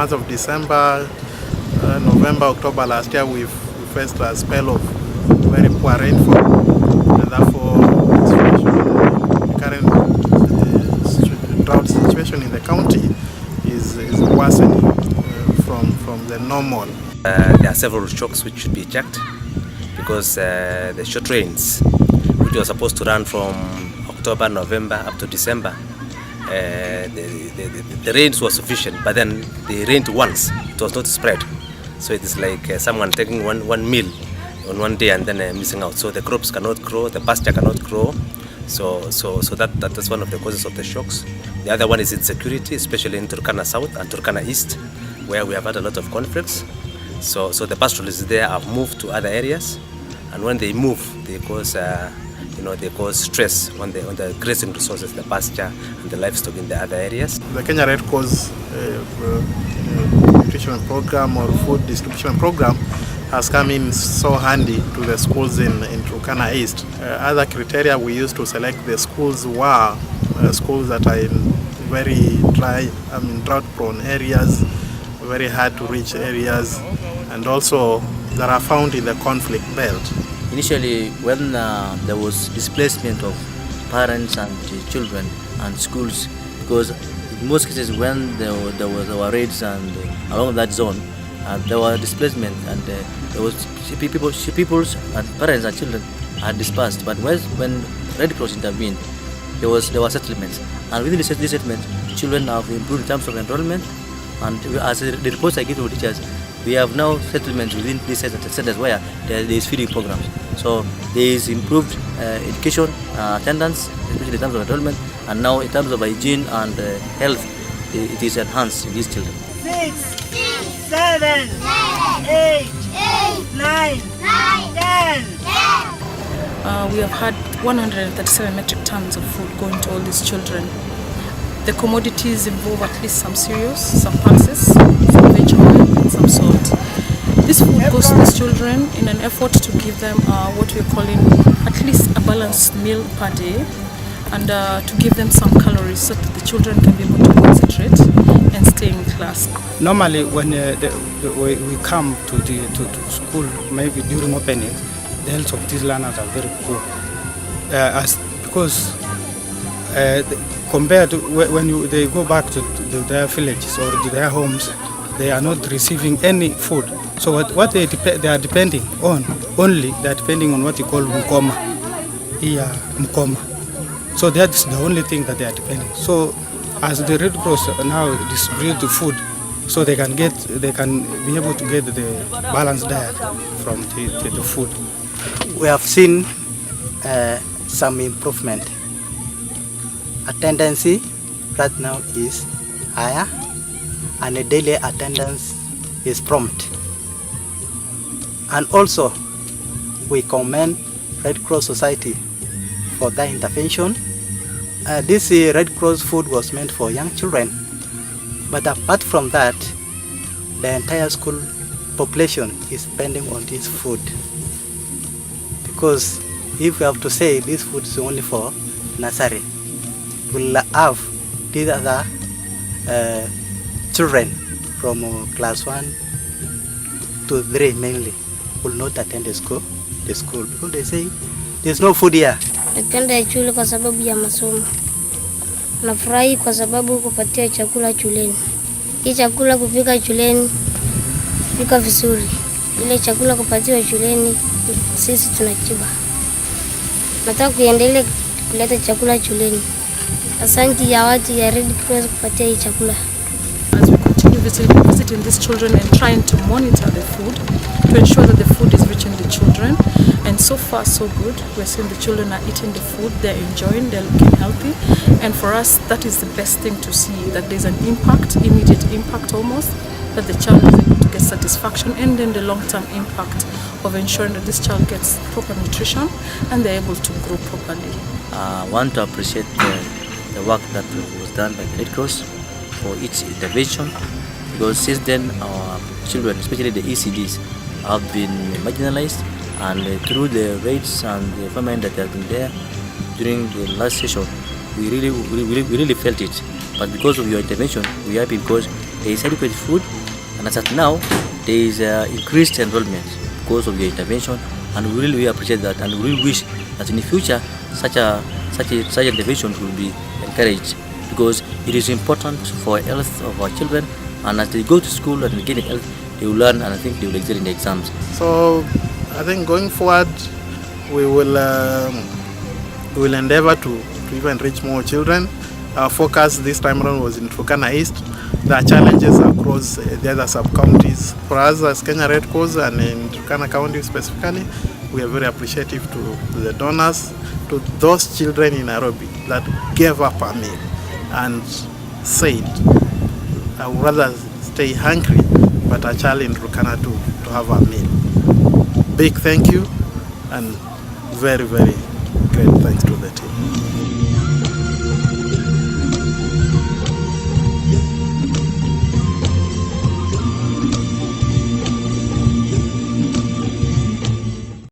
month of December, November, October last year, we faced a spell of very poor rainfall, and therefore the current drought situation in the county is worsening from the normal. There are several shocks which should be checked because the short rains, which were supposed to run from October, November up to December, the rains were sufficient, but then they rained once. It was not spread. So it is like someone taking one meal on one day and then missing out. So the crops cannot grow, the pasture cannot grow. So that is one of the causes of the shocks. The other one is insecurity, especially in Turkana South and Turkana East, where we have had a lot of conflicts. So the pastoralists there have moved to other areas, and when they move, they cause they cause stress on the grazing resources, the pasture and the livestock in the other areas. The Kenya Red Cross nutrition program or food distribution program has come in so handy to the schools in Turkana East. Other criteria we used to select the schools were schools that are in very drought-prone areas, very hard to reach areas, and also that are found in the conflict belt. Initially, when there was displacement of parents and children and schools, because in most cases when there were raids and along that zone, there were displacement and there was people's and parents and children are dispersed. But when Red Cross intervened, there were settlements, and within these settlements, children have improved in terms of enrollment. And as the reports I give to teachers, we have now settlements within these centers where there is feeding programs. So there is improved education, attendance, especially in terms of enrollment, and now in terms of hygiene and health, it is enhanced in these children. 6, 7, 8, 9, 10. We have had 137 metric tons of food going to all these children. The commodities involve at least some cereals, some pulses, some veg oil, and some salt. This food goes to these children in an effort to give them what we're calling at least a balanced meal per day, and to give them some calories so that the children can be able to concentrate and stay in class. Normally, when we come to school, maybe during opening, the health of these learners are very poor, because compared to when they go back to their villages or to their homes, they are not receiving any food. So what they are depending on, only they are depending on what you call mkoma. So that's the only thing that they are depending. So as the Red Cross now distribute the food, so they can be able to get the balanced diet from the food. We have seen some improvement. Attendance right now is higher, and the daily attendance is prompt. And also, we commend Red Cross Society for their intervention. This Red Cross food was meant for young children, but apart from that, the entire school population is depending on this food. Because if we have to say this food is only for nursery, we'll have these other children from class 1 to 3 mainly will not attend the school because they say there's no food here. Napenda shule kwa sababu ya masomo. Nafurahi kwa sababu kupatia chakula shuleni. Hii chakula kupika shuleni kupika vizuri. Ile chakula kupatiwa shuleni sisi tunachiba. Nataka kuendelea kuleta chakula shuleni. Asante ya watu ya Red Cross kupatia hii chakula. As we continue visiting these children and trying to monitor the food to ensure that the food is reaching the children, and so far so good. We're seeing the children are eating the food, they're enjoying, they're looking healthy, and for us that is the best thing to see, that there's an impact, immediate impact almost, that the child is able to get satisfaction, and then the long-term impact of ensuring that this child gets proper nutrition and they're able to grow properly. I want to appreciate the work that was done by Red Cross for its intervention, because since then our children, especially the ECDs, have been marginalized, and through the raids and the famine that have been there during the last session, we really felt it. But because of your intervention, we are happy because there is adequate food, and as at now, there is increased enrollment because of your intervention, and we really appreciate that, and we really wish that in the future such intervention will be encouraged, because it is important for health of our children, and as they go to school and gain health, they will learn, and I think they will excel in the exams. So I think going forward, we will endeavor to even reach more children. Our focus this time around was in Turkana East. There are challenges across the other sub-counties. For us as Kenya Red Cross and in Turkana County specifically, we are very appreciative to the donors, to those children in Nairobi that gave up a meal and said, I would rather stay hungry, but a child in Turkana to have a meal. Big thank you, and very, very great thanks to the team.